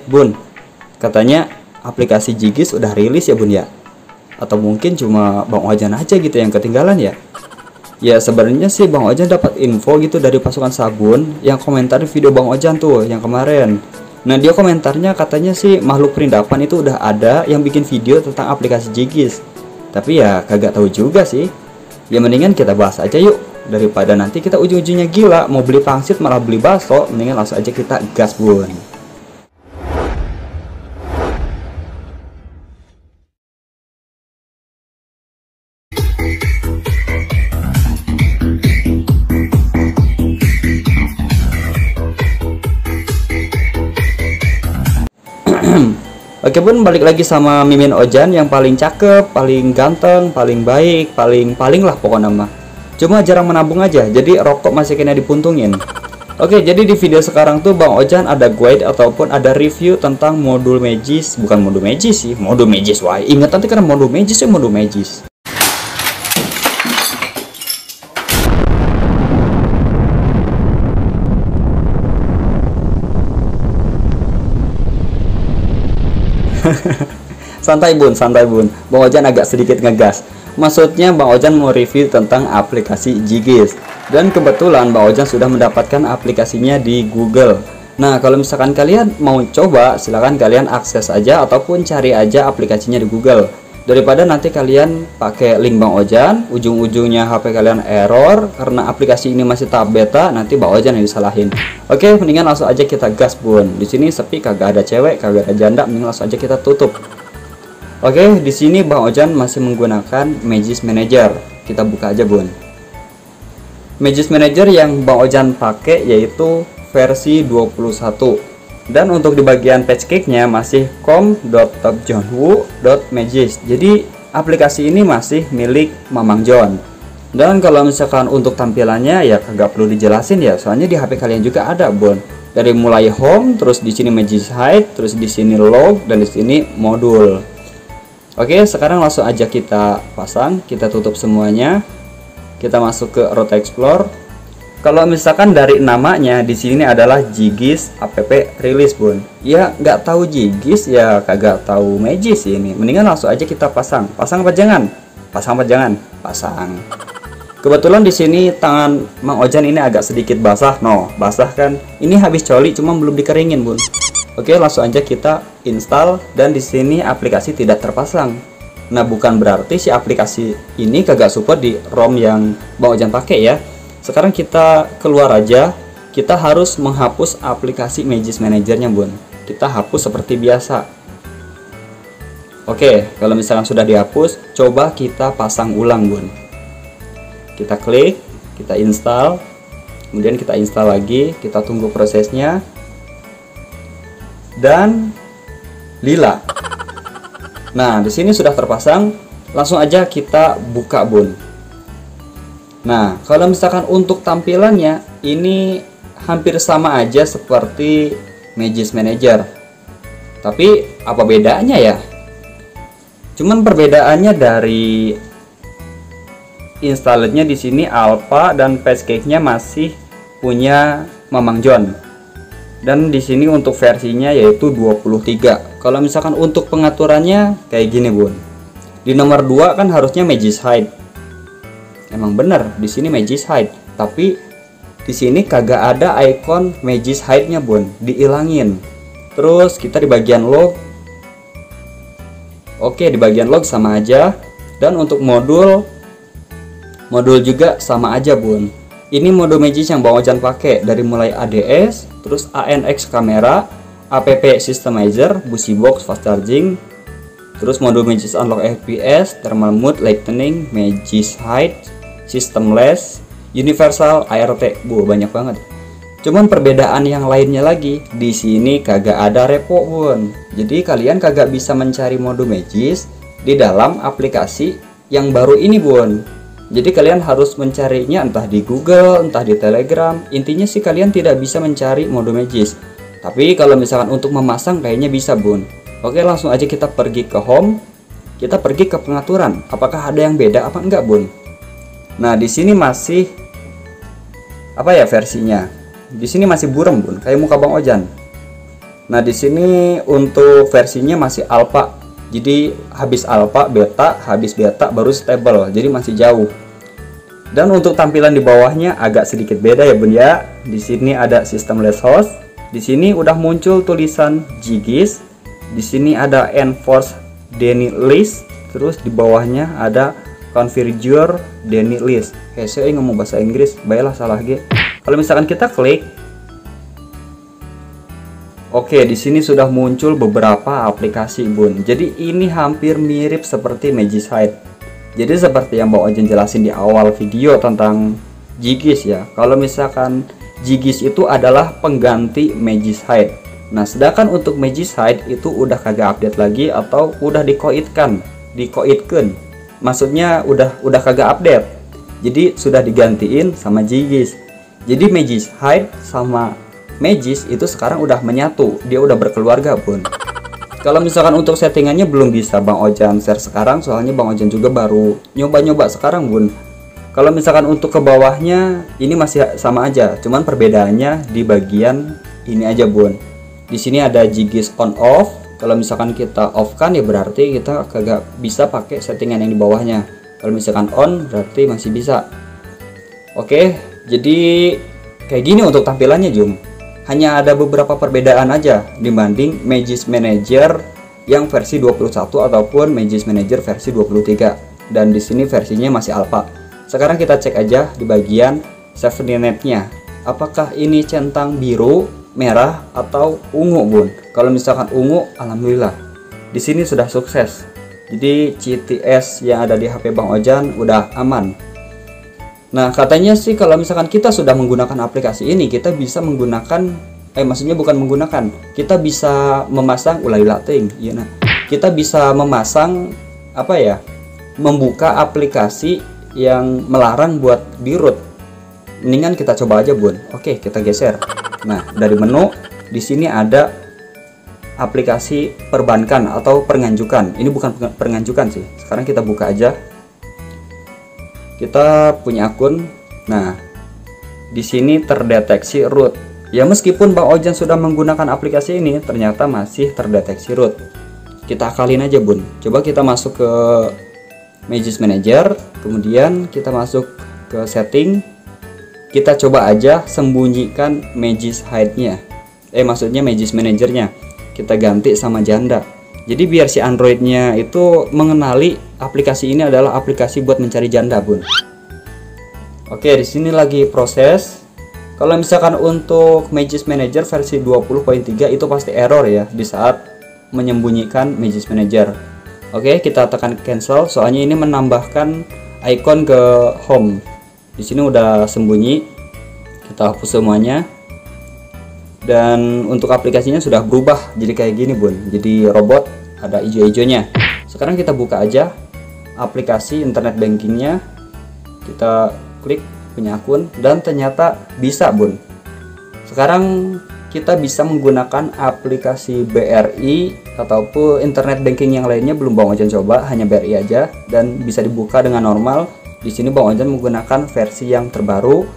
Bun, katanya aplikasi Jigis udah rilis ya Bun ya? Atau mungkin cuma Bang Ojan aja gitu yang ketinggalan ya? Ya sebenarnya sih Bang Ojan dapat info gitu dari pasukan sabun yang komentar video Bang Ojan tuh yang kemarin. Nah dia komentarnya katanya sih makhluk perindapan itu udah ada yang bikin video tentang aplikasi Jigis. Tapi ya kagak tahu juga sih. Ya mendingan kita bahas aja yuk, daripada nanti kita ujung-ujungnya gila mau beli pangsit malah beli bakso. Mendingan langsung aja kita gas Bun. Oke Bun, balik lagi sama Mimin Ojan yang paling cakep, paling ganteng, paling baik, paling lah pokoknya mah. Cuma jarang menabung aja, jadi rokok masih kena dipuntungin. Oke, jadi di video sekarang tuh Bang Ojan ada guide ataupun ada review tentang modul Magis. Bukan modul Magis sih, modul Magis. Wah, ingat nanti karena modul Magis ya modul Magis. Santai Bun, santai Bun. Bang Ojan agak sedikit ngegas. Maksudnya Bang Ojan mau review tentang aplikasi Jigis. Dan kebetulan Bang Ojan sudah mendapatkan aplikasinya di Google. Nah, kalau misalkan kalian mau coba, silahkan kalian akses aja ataupun cari aja aplikasinya di Google. Daripada nanti kalian pakai link Bang Ojan, ujung-ujungnya HP kalian error karena aplikasi ini masih tahap beta, nanti Bang Ojan yang disalahin. Oke, mendingan langsung aja kita gas Bun. Di sini sepi, kagak ada cewek, kagak ada janda, mending langsung aja kita tutup. Oke, di sini Bang Ojan masih menggunakan Magis Manager. Kita buka aja Bun. Magis Manager yang Bang Ojan pakai yaitu versi 21. Dan untuk di bagian patchcake-nya masih com.topjohnwu.magis. Jadi aplikasi ini masih milik Mamang John. Dan kalau misalkan untuk tampilannya ya kagak perlu dijelasin ya, soalnya di HP kalian juga ada Bun. Dari mulai home, terus di sini Magis Hide, terus di sini log, dan di sini modul. Oke, sekarang langsung aja kita pasang, kita tutup semuanya. Kita masuk ke Root Explore. Kalau misalkan dari namanya di sini adalah Jigis app release Bun. Ya nggak tahu Jigis ya kagak tahu Magis ini. Mendingan langsung aja kita pasang. Pasang apa jangan? Pasang apa jangan? Pasang. Kebetulan di sini tangan Mang Ojan ini agak sedikit basah. No, basah kan? Ini habis coli cuma belum dikeringin Bun. Oke, langsung aja kita install dan di sini aplikasi tidak terpasang. Nah, bukan berarti si aplikasi ini kagak support di ROM yang Bang Ojan pakai ya. Sekarang kita keluar aja. Kita harus menghapus aplikasi Magis Manager-nya Bun. Kita hapus seperti biasa. Oke, kalau misalkan sudah dihapus, coba kita pasang ulang Bun. Kita klik, kita install, kemudian kita install lagi, kita tunggu prosesnya. Dan lila. Nah, di sini sudah terpasang, langsung aja kita buka Bun. Nah, kalau misalkan untuk tampilannya ini hampir sama aja seperti Magis Manager. Tapi apa bedanya ya? Cuman perbedaannya dari installernya di sini alpha dan patchcake-nya masih punya Mamang John. Dan di sini untuk versinya yaitu 23. Kalau misalkan untuk pengaturannya kayak gini Bun. Di nomor 2 kan harusnya Magis Hide. Emang bener di sini Magis Hide, tapi di sini kagak ada icon Magis Hide-nya Bun, diilangin. Terus kita di bagian log. Oke, di bagian log sama aja. Dan untuk modul juga sama aja Bun. Ini mode Magis yang Bang Ojan pakai dari mulai ADS, terus ANX kamera, app systemizer, busi box fast charging, terus mode Magis unlock FPS, thermal mode, lightning, Magis hide, systemless, universal, ART. Banyak banget. Cuman perbedaan yang lainnya lagi, di sini kagak ada repo Bun. Jadi kalian kagak bisa mencari mode Magis di dalam aplikasi yang baru ini Bun. Jadi kalian harus mencarinya entah di Google, entah di Telegram. Intinya sih kalian tidak bisa mencari mode Magis. Tapi kalau misalkan untuk memasang kayaknya bisa Bun. Oke, langsung aja kita pergi ke home. Kita pergi ke pengaturan. Apakah ada yang beda apa enggak Bun? Nah, di sini masih apa ya versinya? Di sini masih buram Bun, kayak muka Bang Ojan. Nah, di sini untuk versinya masih alpha. Jadi habis alpha, beta, habis beta baru stable. Jadi masih jauh. Dan untuk tampilan di bawahnya agak sedikit beda ya Bun ya. Di sini ada systemless host. Di sini udah muncul tulisan Jigis. Di sini ada enforce Deny list. Terus di bawahnya ada configure Deny list. Saya ngomong bahasa Inggris, baiklah salah ge. Kalau misalkan kita klik, oke, di sini sudah muncul beberapa aplikasi Bun. Jadi ini hampir mirip seperti Magicite. Jadi seperti yang Bang Ojan jelasin di awal video tentang Jigis ya. Kalau misalkan Jigis itu adalah pengganti Magicite. Nah, sedangkan untuk Magicite itu udah kagak update lagi atau udah dikoitkan. Maksudnya udah kagak update. Jadi sudah digantiin sama Jigis. Jadi Magicite sama Magis itu sekarang udah menyatu, dia udah berkeluarga Bun. Kalau misalkan untuk settingannya belum bisa Bang Ojan share sekarang, soalnya Bang Ojan juga baru nyoba-nyoba sekarang Bun. Kalau misalkan untuk ke bawahnya ini masih sama aja, cuman perbedaannya di bagian ini aja Bun. Di sini ada Jigis on off. Kalau misalkan kita off kan ya berarti kita kagak bisa pakai settingan yang di bawahnya. Kalau misalkan on berarti masih bisa. Oke, jadi kayak gini untuk tampilannya Jum. Hanya ada beberapa perbedaan aja dibanding Magis Manager yang versi 21 ataupun Magis Manager versi 23. Dan di sini versinya masih alpha. Sekarang kita cek aja di bagian safety net-nya. Apakah ini centang biru, merah atau ungu Bun? Kalau misalkan ungu, alhamdulillah. Di sini sudah sukses. Jadi CTS yang ada di HP Bang Ojan udah aman. Nah, katanya sih kalau misalkan kita sudah menggunakan aplikasi ini, kita bisa menggunakan maksudnya bukan menggunakan, kita bisa memasang ulai lating, ya nah. Kita bisa memasang apa ya? Membuka aplikasi yang melarang buat di root. Mendingan kita coba aja, Bun. Oke, kita geser. Nah, dari menu di sini ada aplikasi perbankan atau penganjukan. Ini bukan penganjukan sih. Sekarang kita buka aja. Kita punya akun. Nah, di sini terdeteksi root. Ya meskipun Bang Ojan sudah menggunakan aplikasi ini, ternyata masih terdeteksi root. Kita akalin aja Bun. Coba kita masuk ke Magis Manager, kemudian kita masuk ke setting. Kita coba aja sembunyikan Magis Hide-nya. Maksudnya Magis Manager-nya. Kita ganti sama janda. Jadi biar si Android-nya itu mengenali aplikasi ini adalah aplikasi buat mencari janda Bun. Oke, di sini lagi proses. Kalau misalkan untuk Magis Manager versi 20.3 itu pasti error ya di saat menyembunyikan Magis Manager. Oke, kita tekan cancel soalnya ini menambahkan icon ke home. Di sini udah sembunyi. Kita hapus semuanya. Dan untuk aplikasinya sudah berubah jadi kayak gini Bun. Jadi robot ada hijau-hijaunya. Sekarang kita buka aja aplikasi internet bankingnya. Kita klik punya akun dan ternyata bisa Bun. Sekarang kita bisa menggunakan aplikasi BRI ataupun internet banking yang lainnya belum Bang Ojan coba, hanya BRI aja dan bisa dibuka dengan normal. Di sini Bang Ojan menggunakan versi yang terbaru.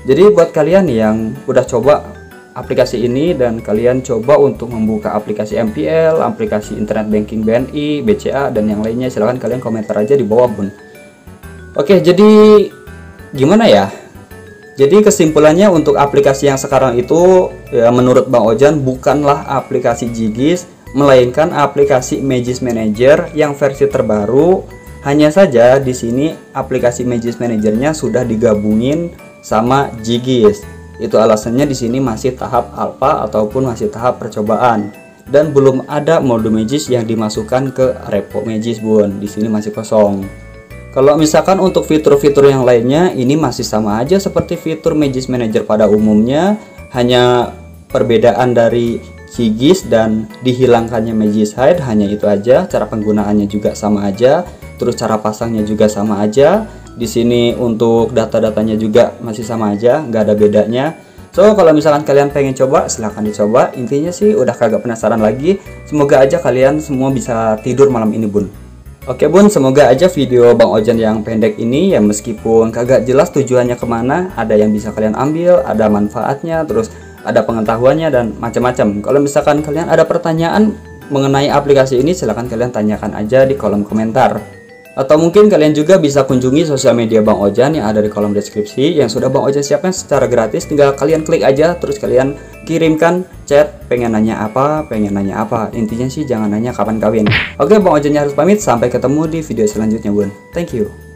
Jadi buat kalian yang udah coba aplikasi ini dan kalian coba untuk membuka aplikasi MPL, aplikasi internet banking BNI, BCA dan yang lainnya, silahkan kalian komentar aja di bawah Bun. Oke, jadi gimana ya? Jadi kesimpulannya untuk aplikasi yang sekarang itu ya menurut Bang Ojan bukanlah aplikasi Jigis, melainkan aplikasi Magis Manager yang versi terbaru. Hanya saja di sini aplikasi Magis Manajernya sudah digabungin sama Jigis. Itu alasannya di sini masih tahap alpha ataupun masih tahap percobaan dan belum ada mode Magis yang dimasukkan ke repo Magis Bun. Di sini masih kosong. Kalau misalkan untuk fitur-fitur yang lainnya ini masih sama aja seperti fitur Magis Manager pada umumnya, hanya perbedaan dari Jigis dan dihilangkannya Magis Hide hanya itu aja. Cara penggunaannya juga sama aja, terus cara pasangnya juga sama aja. Di sini untuk data-datanya juga masih sama aja, nggak ada bedanya. So kalau misalkan kalian pengen coba, silahkan dicoba. Intinya sih udah kagak penasaran lagi. Semoga aja kalian semua bisa tidur malam ini Bun. Oke Bun, semoga aja video Bang Ojan yang pendek ini ya meskipun kagak jelas tujuannya kemana, ada yang bisa kalian ambil, ada manfaatnya, terus ada pengetahuannya dan macam-macam. Kalau misalkan kalian ada pertanyaan mengenai aplikasi ini, silahkan kalian tanyakan aja di kolom komentar. Atau mungkin kalian juga bisa kunjungi sosial media Bang Ojan yang ada di kolom deskripsi yang sudah Bang Ojan siapkan secara gratis. Tinggal kalian klik aja, terus kalian kirimkan chat pengen nanya apa. Intinya sih jangan nanya kapan kawin. Oke, Bang Ojannya harus pamit. Sampai ketemu di video selanjutnya, Bun. Thank you.